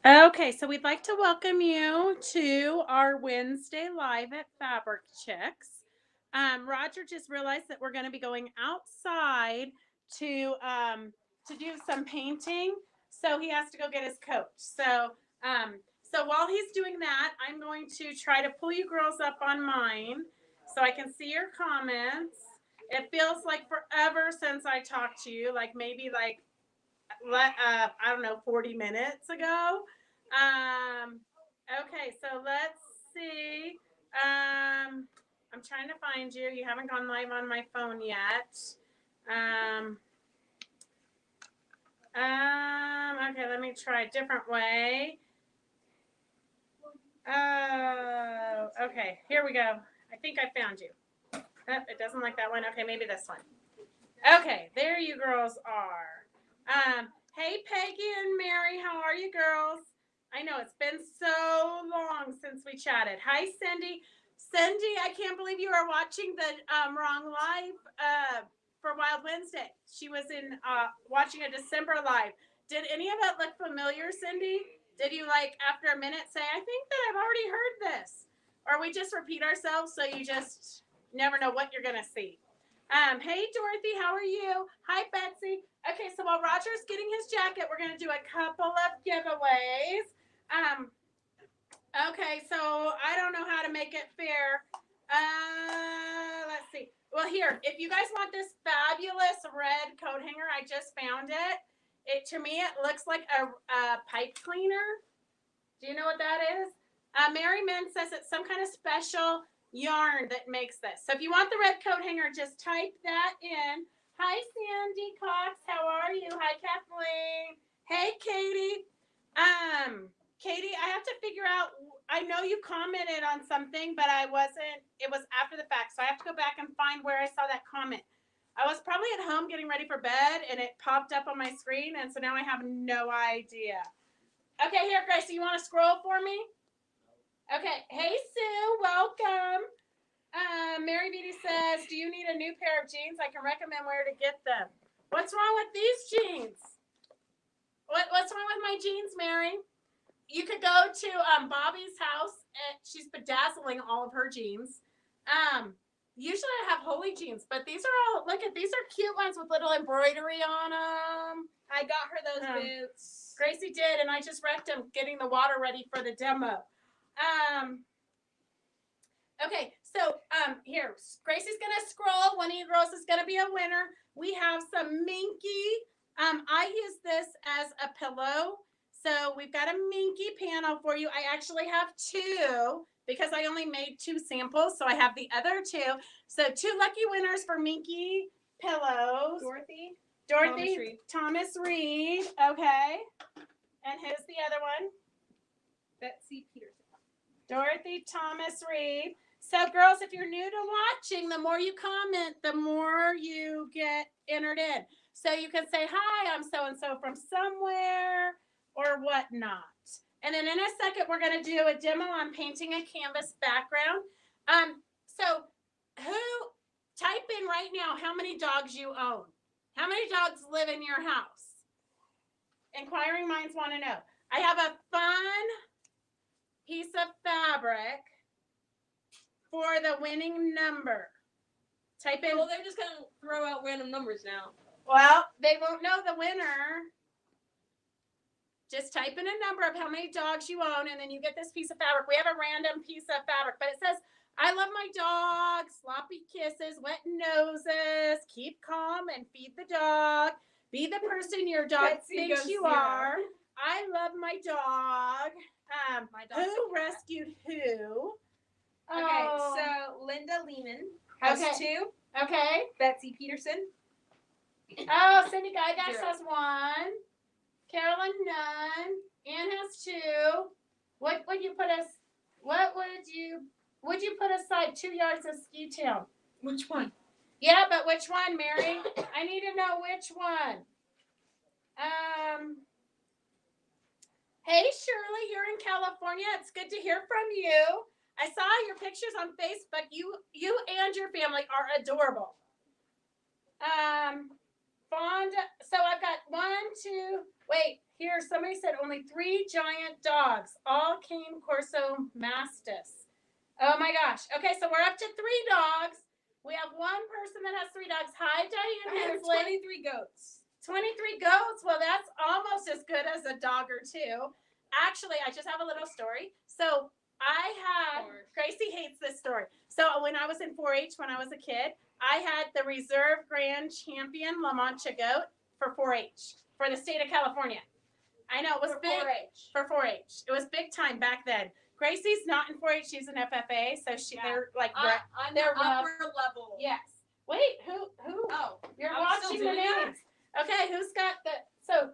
Okay, so we'd like to welcome you to our Wednesday live at Fabric Chicks. Roger just realized that we're going to be going outside to do some painting, so he has to go get his coat. So while he's doing that, I'm going to try to pull you girls up on mine so I can see your comments. It feels like forever since I talked to you, like maybe I don't know, 40 minutes ago. Okay, so let's see. I'm trying to find you. You haven't gone live on my phone yet. Okay, let me try a different way. Oh, okay, here we go. I think I found you. Oh, it doesn't like that one. Okay, maybe this one. Okay, there you girls are. Hey, Peggy and Mary, how are you girls? I know it's been so long since we chatted. Hi, Cindy. Cindy, I can't believe you are watching the wrong live for Wild Wednesday. She was in watching a December live. Did any of it look familiar, Cindy? Did you after a minute say, I think that I've already heard this? Or we just repeat ourselves so you just never know what you're gonna see. Hey Dorothy, how are you? Hi Betsy. Okay, so while Roger's getting his jacket, we're gonna do a couple of giveaways. Okay, so I don't know how to make it fair. Let's see. Well, here, if you guys want this fabulous red coat hanger, I just found it. To me, it looks like a pipe cleaner. Do you know what that is? Mary Min says it's some kind of special yarn that makes this. So if you want the red coat hanger, just type that in. Hi, Sandy Cox. How are you? Hi, Kathleen. Hey, Katie. Katie, I have to figure out. I know you commented on something, but I wasn't. It was after the fact, so I have to go back and find where I saw that comment. I was probably at home getting ready for bed, and it popped up on my screen, and so now I have no idea. Okay, here, Gracie, you want to scroll for me? Okay. Hey, Sue, welcome. Mary Beatty says, do you need a new pair of jeans? I can recommend where to get them. What's wrong with these jeans? What's wrong with my jeans, Mary? You could go to Bobby's house. She's bedazzling all of her jeans. Usually I have Holy jeans, but these are these are cute ones with little embroidery on them. I got her those boots. Gracie did, and I just wrecked them getting the water ready for the demo. Okay, so here, Gracie's gonna scroll. One of you girls is gonna be a winner. We have some Minky. I use this as a pillow. So we've got a Minky panel for you. I actually have two because I only made 2 samples, so I have the other 2. So 2 lucky winners for Minky pillows. Dorothy Thomas Reed. Okay. And who's the other one? Betsy Peterson. Dorothy Thomas Reed. So, girls, if you're new to watching, the more you comment, the more you get entered in. So you can say, hi, I'm so-and-so from somewhere or whatnot. And then in a second, we're going to do a demo on painting a canvas background. So type in right now how many dogs you own. How many dogs live in your house? Inquiring minds want to know. I have a fun piece of fabric for the winning number. Type in. Well, they're just going to throw out random numbers now. Well, they won't know the winner. Just type in a number of how many dogs you own, and then you get this piece of fabric. We have a random piece of fabric, but it says, I love my dog, sloppy kisses, wet noses, keep calm and feed the dog. Be the person your dog thinks you are. I love my dog. Who rescued who? Okay, so Linda Lehman has 2. Okay. Betsy Peterson. Oh, Cindy Gygax has 1. Carolyn none. Ann has 2. What would you put as? What would you put aside 2 yards of ski tail? Which one? Yeah, but which one, Mary? I need to know which one. Hey Shirley, you're in California. It's good to hear from you. I saw your pictures on Facebook. You and your family are adorable. Fonda. So I've got 1, wait, here, somebody said only 3 giant dogs. All came Corso Mastis. Oh my gosh. Okay, so we're up to 3 dogs. We have 1 person that has 3 dogs. Hi, Diane I have Hensley. 23 goats. 23 goats. Well, that's almost as good as a dog or 2. Actually, I just have a little story. So I had, Gracie hates this story. So when I was in 4-H, when I was a kid, I had the reserve grand champion La Mancha goat for 4-H for the state of California. I know it was For big 4-H. for 4-H. It was big time back then. Gracie's not in 4-H; she's in FFA, so they're like I'm they're the upper level. yes. Wait, who? Oh, You're I'm still watching the doing that? names. Okay, who's got the so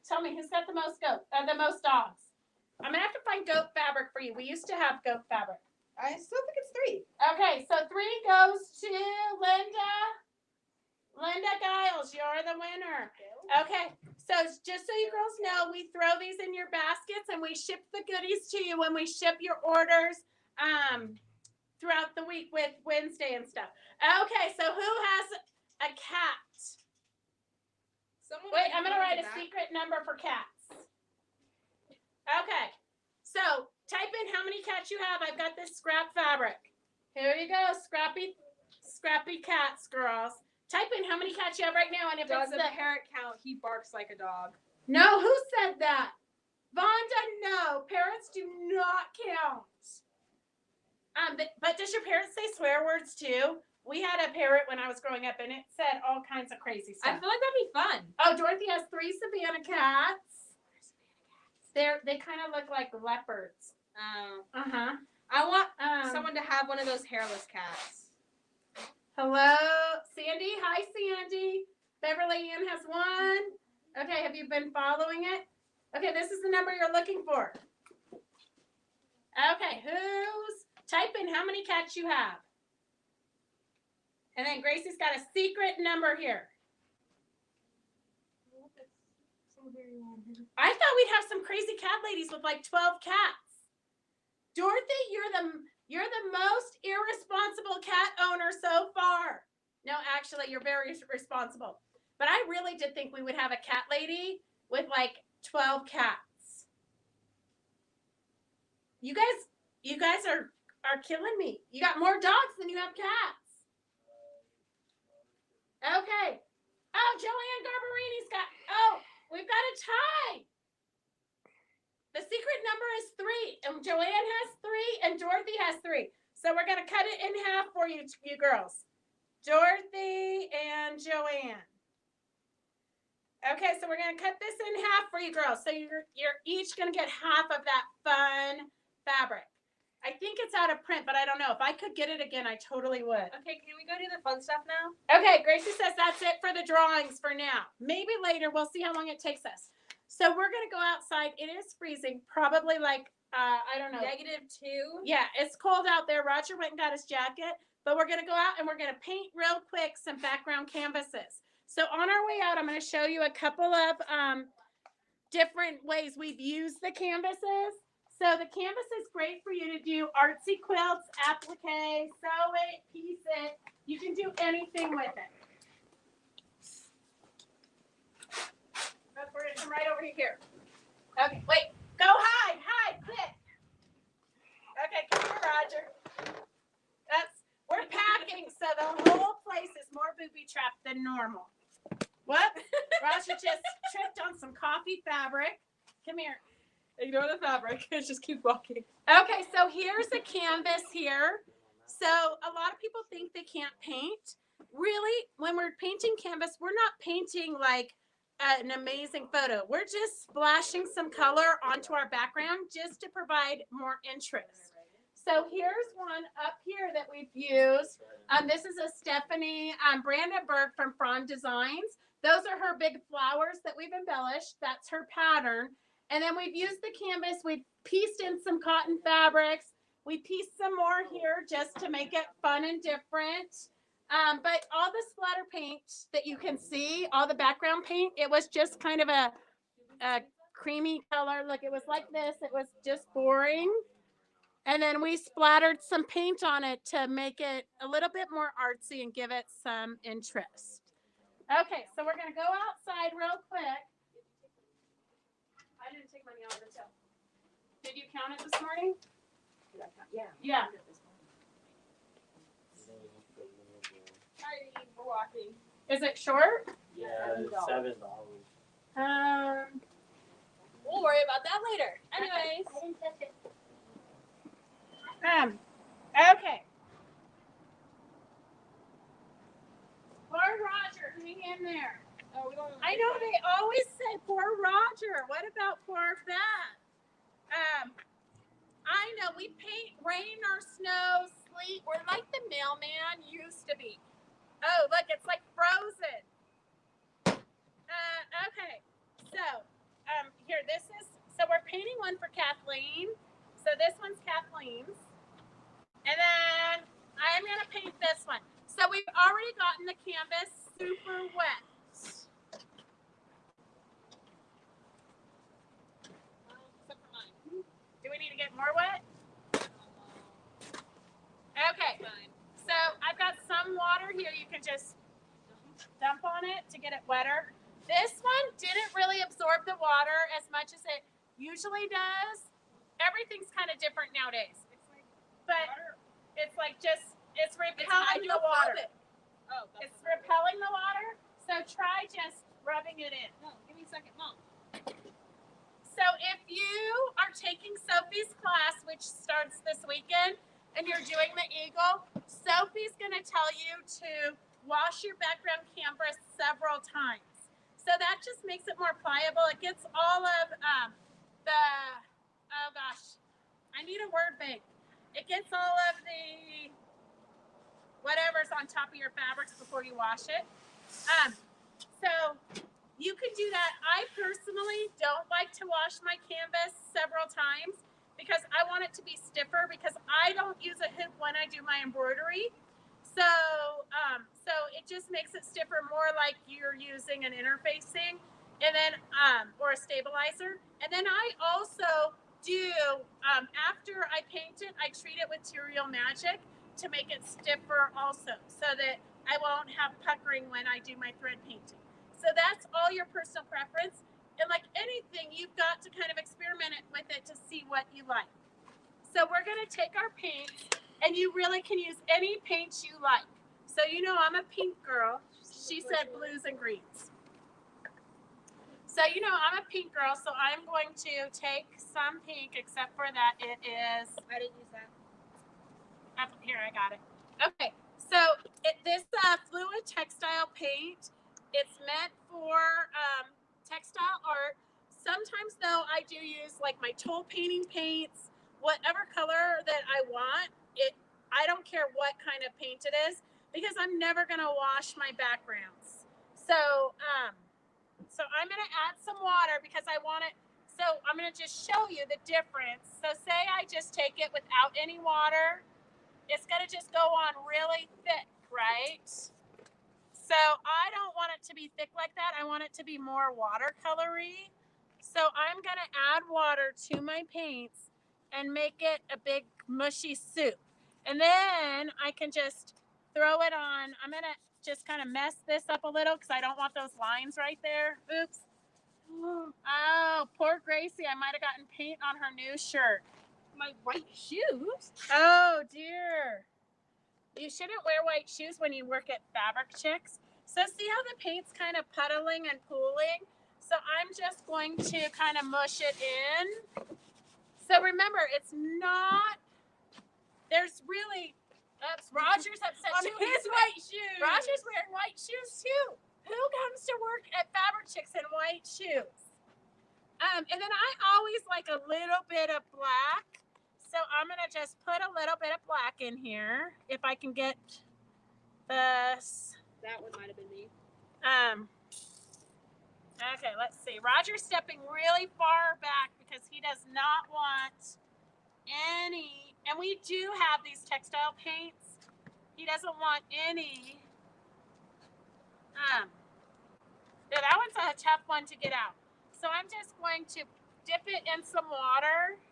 tell me who's got the most the most dogs? I'm gonna have to find goat fabric for you. We used to have goat fabric. I still think it's 3. Okay, so 3 goes to Linda. Linda Giles, you're the winner. Okay, so just so you girls know, we throw these in your baskets and we ship the goodies to you when we ship your orders throughout the week with Wednesday and stuff. Okay, so who has a cat? Wait, I'm going to write a secret number for cats. Okay, so type in how many cats you have. I've got this scrap fabric. Here you go, scrappy cats, girls. Type in how many cats you have right now, and if Does it's a parrot count? He barks like a dog. No, who said that? Vonda, no. Parrots do not count. But does your parrot say swear words too? We had a parrot when I was growing up, and it said all kinds of crazy stuff. I feel like that'd be fun. Oh, Dorothy has 3 Savannah cats. They kind of look like leopards. I want someone to have one of those hairless cats. Hello, Sandy. Hi, Sandy. Beverly Ann has 1. Okay, have you been following it? Okay, this is the number you're looking for. Okay, type in how many cats you have. And then Gracie's got a secret number here. I thought we'd have some crazy cat ladies with like 12 cats. Dorothy, you're the most irresponsible cat owner so far. No, actually, you're very responsible. But I really did think we would have a cat lady with like 12 cats. You guys are killing me. You got more dogs than you have cats. Okay. Oh, Joanne Garbarini's we've got a tie. The secret number is 3, and Joanne has 3, and Dorothy has 3. So we're gonna cut it in half for you girls. Dorothy and Joanne. Okay, so we're gonna cut this in half for you girls. So you're each gonna get half of that fun fabric. I think it's out of print, but I don't know. If I could get it again, I totally would. Okay, can we go do the fun stuff now? Okay, Gracie says that's it for the drawings for now. Maybe later, we'll see how long it takes us. So we're gonna go outside. It is freezing, probably like, I don't know. -2? Yeah, it's cold out there. Roger went and got his jacket, but we're gonna go out and we're gonna paint real quick some background canvases. So on our way out, I'm gonna show you a couple of different ways we've used the canvases. So the canvas is great for you to do artsy quilts, applique, sew it, piece it. You can do anything with it. We're gonna come right over here. Okay, wait, go hide, quick. Okay, come here, Roger. We're packing, so the whole place is more booby trapped than normal. What? Roger just tripped on some coffee fabric. Come here. Ignore the fabric. Just keep walking. Okay, so here's a canvas here. So a lot of people think they can't paint. Really, when we're painting canvas, we're not painting like an amazing photo. We're just splashing some color onto our background just to provide more interest. So here's one up here that we've used. This is a Stephanie Brandenburg from Frond Designs. Those are her big flowers that we've embellished. That's her pattern. And then we've used the canvas. We've pieced in some cotton fabrics. We pieced some more here just to make it fun and different. But all the splatter paint that you can see, all the background paint, it was just kind of a creamy color. Look, it was like this. It was just boring. And then we splattered some paint on it to make it a little bit more artsy and give it some interest. Okay, so we're going to go outside real quick. I didn't take money out of the till. Did you count it this morning? Yeah. Yeah. Alrighty, we're walking. Is it short? Yeah, it's $7. We'll worry about that later. Anyways. I didn't touch it. Okay. Poor Roger, hang in there. Oh, we don't. I know they always say poor Roger. What about poor Beth? I know we paint rain or snow, sleet. We're like the mailman used to be. Oh, look, it's like frozen. Okay. So, here, so we're painting one for Kathleen. So this one's Kathleen's. And then I'm going to paint this one. So we've already gotten the canvas super wet. Except for mine. Do we need to get more wet? Okay. Fine. So I've got some water here. You can just dump on it to get it wetter. This one didn't really absorb the water as much as it usually does. Everything's kind of different nowadays. But it's like it's repelling the water. Oh, that's It's repelling the water. So try just rubbing it in. No, give me a second, Mom. So if you are taking Sophie's class, which starts this weekend, and you're doing the Eagle, Sophie's going to tell you to wash your background canvas several times. So that just makes it more pliable. It gets all of oh gosh, I need a word bank. It gets all of the whatever's on top of your fabrics before you wash it. So you can do that. I personally don't like to wash my canvas several times because I want it to be stiffer because I don't use a hoop when I do my embroidery. So it just makes it stiffer, more like you're using an interfacing and then, or a stabilizer. And then I also do, after I paint it, I treat it with Material Magic to make it stiffer also so that I won't have puckering when I do my thread painting. So that's all your personal preference. And like anything, you've got to kind of experiment with it to see what you like. So we're going to take our paints, and you really can use any paints you like. So you know I'm a pink girl. She said blues and greens. So you know I'm a pink girl, so I'm going to take some pink, except for that it is... I didn't use that. Here, I got it. Okay, so this fluid textile paint, it's meant for textile art. Sometimes, though, I do use like my tool painting paints, whatever color that I want. I don't care what kind of paint it is because I'm never gonna wash my backgrounds. So I'm gonna add some water because I want it. So I'm gonna just show you the difference. So say I just take it without any water. It's gonna just go on really thick, right? So I don't want it to be thick like that. I want it to be more watercolory. So I'm gonna add water to my paints and make it a big mushy soup. And then I can just throw it on. I'm gonna just kind of mess this up a little because I don't want those lines right there. Oops. Oh, poor Gracie. I might have gotten paint on her new shirt. My white shoes? Oh dear. You shouldn't wear white shoes when you work at Fabric Chicks. So see how the paint's kind of puddling and pooling? So I'm just going to kind of mush it in. So remember, it's not, there's really, oops, Roger's upset On too. his white shoes. Roger's wearing white shoes too. Who comes to work at Fabric Chicks in white shoes? And then I always like a little bit of black. So I'm going to just put a little bit of black in here. If I can get this. That one might have been me. Okay, let's see. Roger's stepping really far back because he does not want any, and we do have these textile paints. He doesn't want any. Yeah, that one's a tough one to get out. So I'm just going to dip it in some water.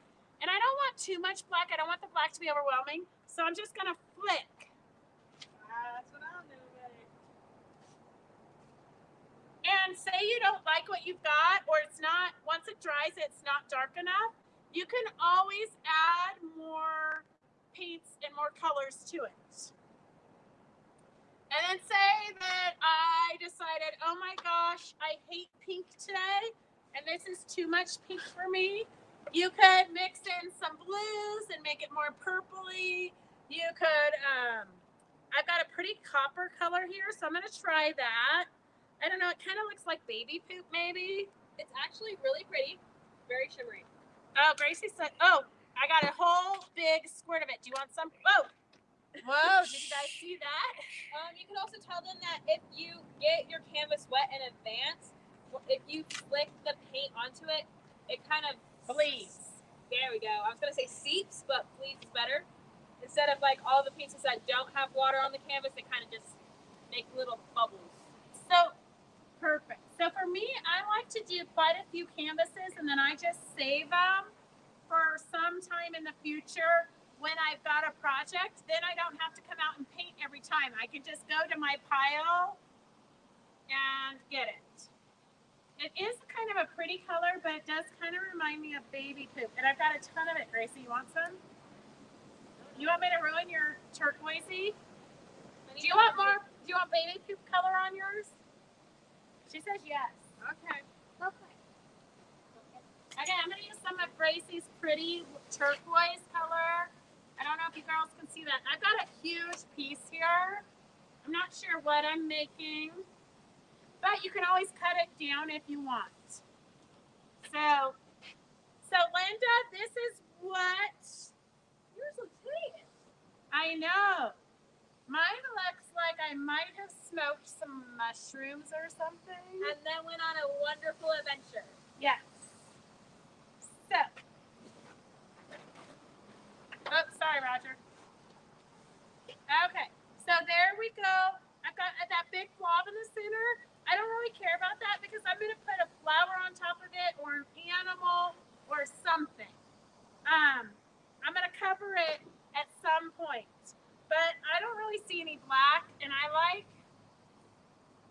And I don't want too much black. I don't want the black to be overwhelming. So I'm just going to flick. That's what I'll do, buddy. And say you don't like what you've got, or it's not once it dries, it's not dark enough. You can always add more paints and more colors to it. And then say that I decided, oh my gosh, I hate pink today, and this is too much pink for me. You could mix in some blues and make it more purpley. You could, I've got a pretty copper color here, so I'm gonna try that. I don't know, it kind of looks like baby poop maybe. It's actually really pretty. Very shimmery. Oh, Gracie said, oh, I got a whole big squirt of it. Do you want some? Whoa. Whoa, did you guys see that? You can also tell them that if you get your canvas wet in advance, if you flick the paint onto it, it kind of Bleeds. There we go. I was gonna say seeps, but bleeds is better. Instead of like all the pieces that don't have water on the canvas, they kind of just make little bubbles. So perfect. So for me, I like to do quite a few canvases, and then I just save them for some time in the future. When I've got a project, then I don't have to come out and paint every time. I can just go to my pile and get it. It is kind of a pretty color, but it does kind of remind me of baby poop. And I've got a ton of it. Gracie, you want some? You want me to ruin your turquoisey? Do you want more? Do you want baby poop color on yours? She says yes. Okay. Okay. Okay, I'm going to use some of Gracie's pretty turquoise color. I don't know if you girls can see that. I've got a huge piece here. I'm not sure what I'm making, but you can always cut it down if you want. So Linda, this is what yours looks great. I know. Mine looks like I might have smoked some mushrooms or something. And then went on a wonderful adventure. Yes. So. Oh, sorry, Roger. Okay, so there we go. I've got that big blob in the center. I don't really care about that because I'm going to put a flower on top of it or an animal or something. I'm going to cover it at some point. But I don't really see any black, and I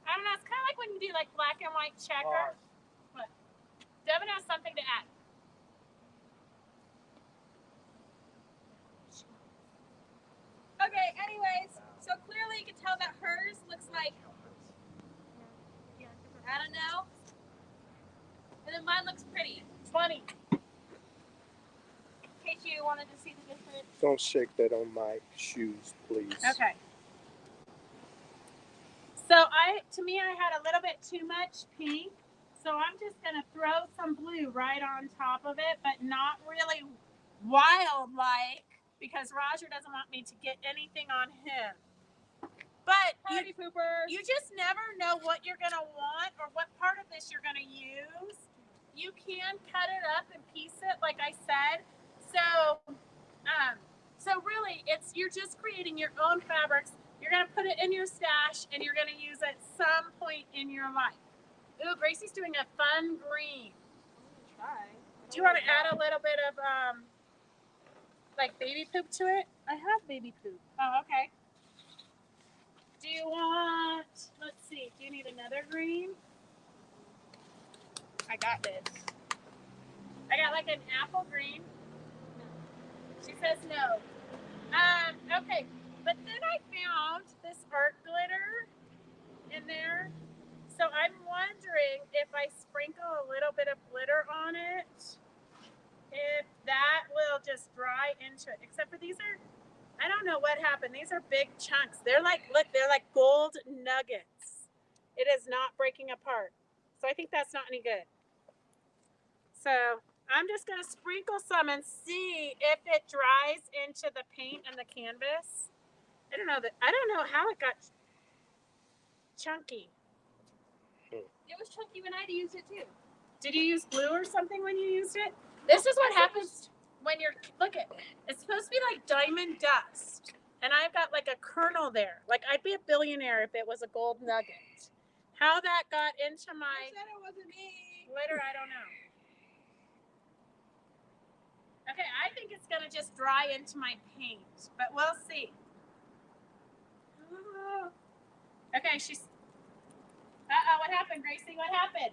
don't know, it's kind of like when you do like black and white checker. What? Devin has something to add. Okay, anyways, so clearly you can tell that hers looks like, I don't know. And then mine looks pretty. 20. In case you wanted to see the difference. Don't shake that on my shoes, please. Okay. So to me, I had a little bit too much pink. So I'm just going to throw some blue right on top of it, but not really wild-like because Roger doesn't want me to get anything on him. But Party poopers. you just never know what you're going to want or what part of this you're going to use. You can cut it up and piece it, like I said. So really, you're just creating your own fabrics. You're going to put it in your stash, and you're going to use it some point in your life. Ooh, Gracie's doing a fun green. Try. Do you want to add a little bit of like baby poop to it? I have baby poop. Oh, okay. Do you want, let's see, do you need another green? I got this. I got like an apple green. She says no. Okay, but then I found this art glitter in there. So I'm wondering if I sprinkle a little bit of glitter on it, if that will just dry into it. Except for these are, I don't know what happened. These are big chunks. They're like, look, they're like gold nuggets. It is not breaking apart. So I think that's not any good. So I'm just going to sprinkle some and see if it dries into the paint and the canvas. I don't know how it got chunky. It was chunky when I used it too. Did you use glue or something when you used it? This is what happens when you're, look at, it's supposed to be like diamond dust. And I've got like a kernel there. Like I'd be a billionaire if it was a gold nugget. How that got into my I said it wasn't me. glitter, I don't know. Okay, I think it's gonna just dry into my paint, but we'll see. Okay, she's, uh-oh, what happened, Gracie? What happened?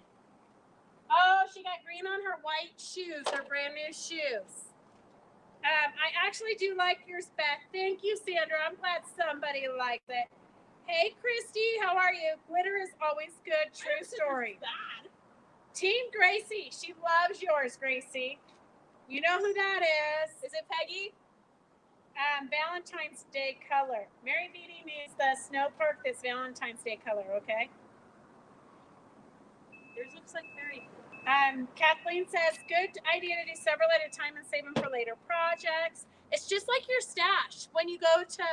Oh, she got green on her white shoes, her brand new shoes. I actually do like yours, Beth. Thank you, Sandra. I'm glad somebody likes it. Hey, Christy, how are you? Glitter is always good. True story. Bad. Team Gracie, she loves yours, Gracie. You know who that is. Is it Peggy? Valentine's Day color. Mary Beatty needs the snow park this Valentine's Day color, okay? Yours looks like very. Kathleen says, good idea to do several at a time and save them for later projects. It's just like your stash. When you go to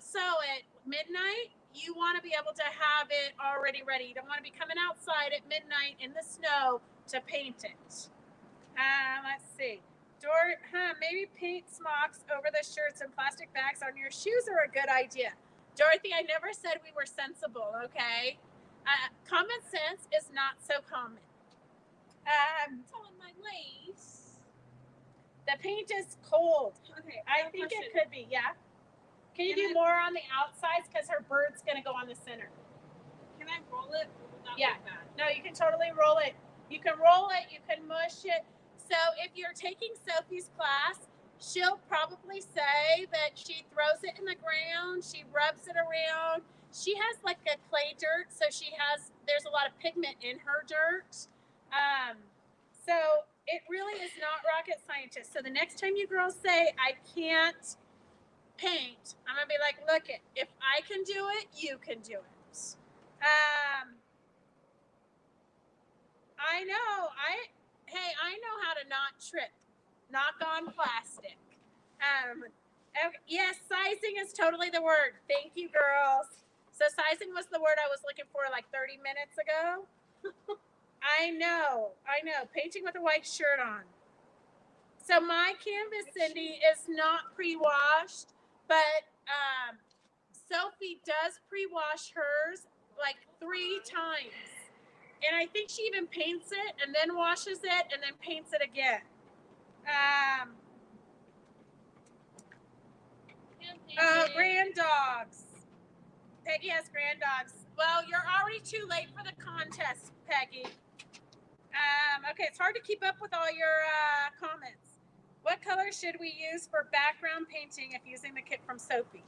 sew at midnight, you want to be able to have it already ready. You don't want to be coming outside at midnight in the snow to paint it. Let's see. Maybe paint smocks over the shirts and plastic bags on your shoes are a good idea. Dorothy, I never said we were sensible, okay? Common sense is not so common. It's all in my lace. The paint is cold. Okay. I think it could be, yeah. Can you do more on the outsides? Because her bird's going to go on the center. Can I roll it? Not Yeah. like that. No, you can totally roll it. You can roll it. You can mush it. So if you're taking Sophie's class, she'll probably say that she throws it in the ground. She rubs it around. She has like a clay dirt. So there's a lot of pigment in her dirt. So it really is not rocket scientist. So the next time you girls say, I can't paint, I'm going to be like, look, if I can do it, you can do it. I know. I know how to not trip. Knock on plastic. Yes, sizing is totally the word. Thank you, girls. So sizing was the word I was looking for like 30 minutes ago. I know. Painting with a white shirt on. So my canvas, Cindy, is not pre-washed, but Sophie does pre-wash hers like 3 times. And I think she even paints it and then washes it and then paints it again. Grand dogs. Peggy has grand dogs. Well, you're already too late for the contest, Peggy. Okay, it's hard to keep up with all your comments. What color should we use for background painting if using the kit from Sophie?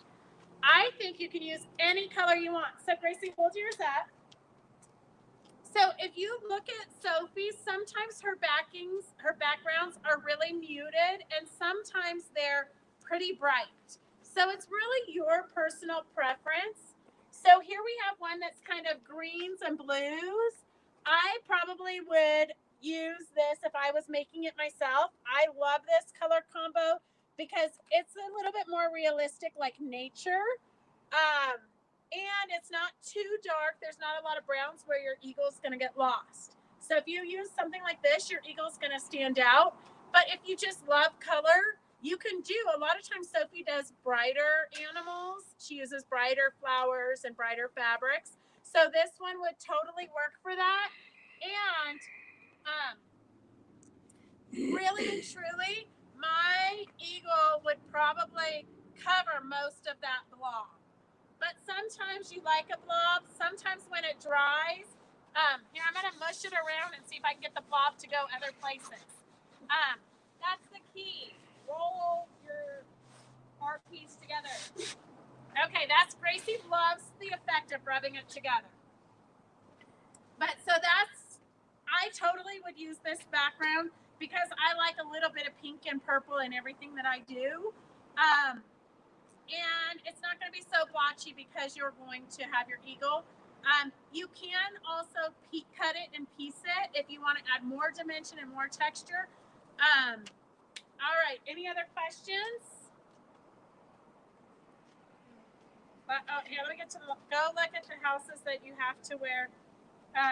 I think you can use any color you want. So Gracie, hold yours up. So if you look at Sophie, sometimes her backgrounds are really muted and sometimes they're pretty bright. So it's really your personal preference. So here we have one that's kind of greens and blues. I probably would use this if I was making it myself. I love this color combo because it's a little bit more realistic, like nature. And it's not too dark. There's not a lot of browns where your eagle's going to get lost. So if you use something like this, your eagle's going to stand out. But if you just love color, you can do, a lot of times Sophie does brighter animals. She uses brighter flowers and brighter fabrics. So this one would totally work for that. And really and truly, my eagle would probably cover most of that blob. But sometimes you like a blob. Sometimes when it dries, here, I'm going to mush it around and see if I can get the blob to go other places. That's the key. Roll your art piece together. Okay, Gracie loves the effect of rubbing it together. But so I totally would use this background because I like a little bit of pink and purple in everything that I do. And it's not going to be so blotchy because you're going to have your eagle. You can also cut it and piece it if you want to add more dimension and more texture. All right, any other questions? Here, let me get to go look at the houses that you have to wear.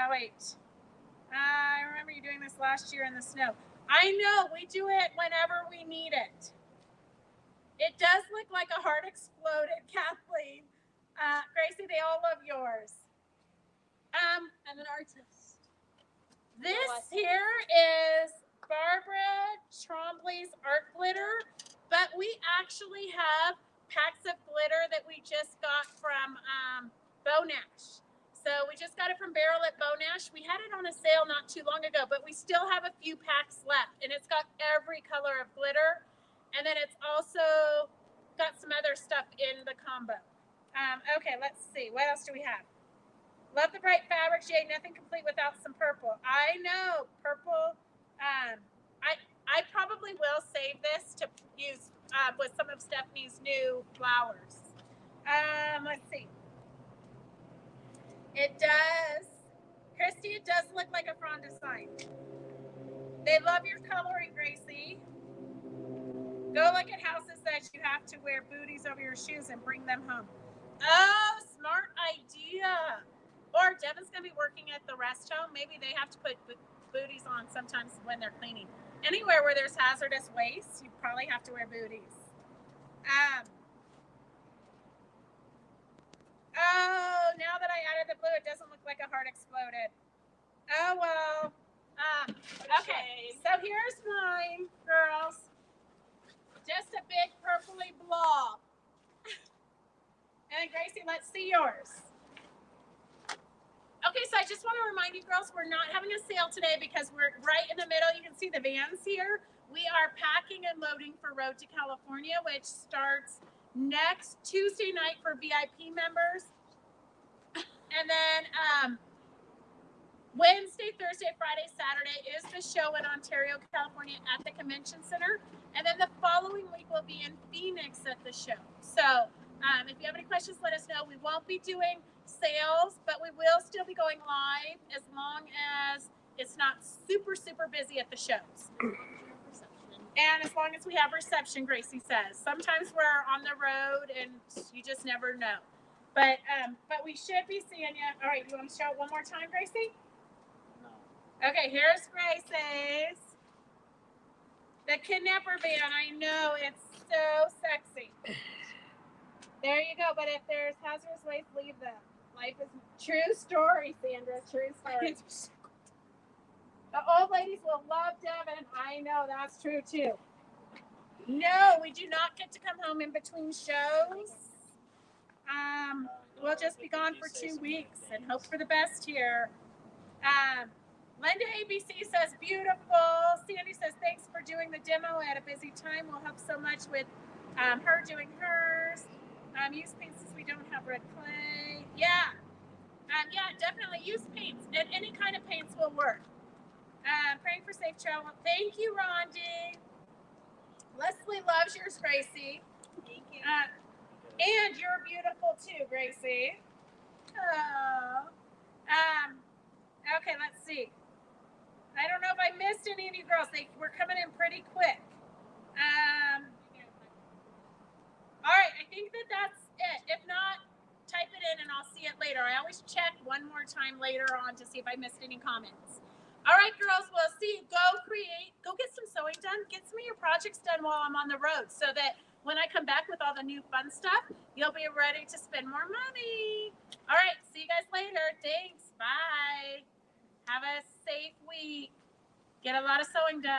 Wait. I remember you doing this last year in the snow. I know, we do it whenever we need it. It does look like a heart exploded, Kathleen. Gracie, they all love yours. I'm an artist. This here is Barbara Trombley's art glitter, but we actually have packs of glitter that we just got from Bonash. So we just got it from Barrel at Bonash. We had it on a sale not too long ago, but we still have a few packs left. And it's got every color of glitter. And then it's also got some other stuff in the combo. Okay, let's see. What else do we have? Love the bright fabric, Jade. Nothing complete without some purple. I know. Purple. I probably will save this to use with some of Stephanie's new flowers. Let's see. It does. Christy, it does look like a frond design. They love your coloring, Gracie. Go look at houses that you have to wear booties over your shoes and bring them home. Oh, smart idea. Or Devin's going to be working at the rest home. Maybe they have to put booties on sometimes when they're cleaning. Anywhere where there's hazardous waste, you probably have to wear booties. Oh, now that I added the blue, it doesn't look like a heart exploded. Oh, well. Okay, so here's mine, girls. Just a big purpley blob. And Gracie, let's see yours. Okay, so I just want to remind you girls, we're not having a sale today because we're right in the middle. You can see the vans here. We are packing and loading for Road to California, which starts next Tuesday night for VIP members. And then Wednesday, Thursday, Friday, Saturday is the show in Ontario, California at the Convention Center. And then the following week we'll be in Phoenix at the show. So if you have any questions, let us know. We won't be doing sales, but we will still be going live as long as it's not super, super busy at the shows. And as long as we have reception, Gracie says. Sometimes we're on the road and you just never know. But we should be seeing you. All right, you want to show it one more time, Gracie? No. Okay, here's Gracie's. The kidnapper van. I know, it's so sexy. There you go. But if there's hazardous waste, leave them. Life is true story, Sandra. True story. The old ladies will love Devin. I know, that's true too. No, we do not get to come home in between shows. We'll just be gone for 2 weeks and hope for the best here. Linda ABC says, beautiful. Sandy says, thanks for doing the demo at a busy time. We'll help so much with her doing hers. Use paints since we don't have red clay. Yeah. Yeah, definitely use paints. And any kind of paints will work. Praying for safe travel. Thank you, Rondi. Leslie loves yours, Gracie. Thank you. And you're beautiful too, Gracie. Oh. Okay, let's see. I don't know if I missed any of you girls. They were coming in pretty quick. All right, I think that's it. If not, type it in and I'll see it later. I always check one more time later on to see if I missed any comments. All right, girls, we'll see you. Go create. Go get some sewing done. Get some of your projects done while I'm on the road so that when I come back with all the new fun stuff, you'll be ready to spend more money. All right, see you guys later. Thanks. Bye. Have a safe week. Get a lot of sewing done.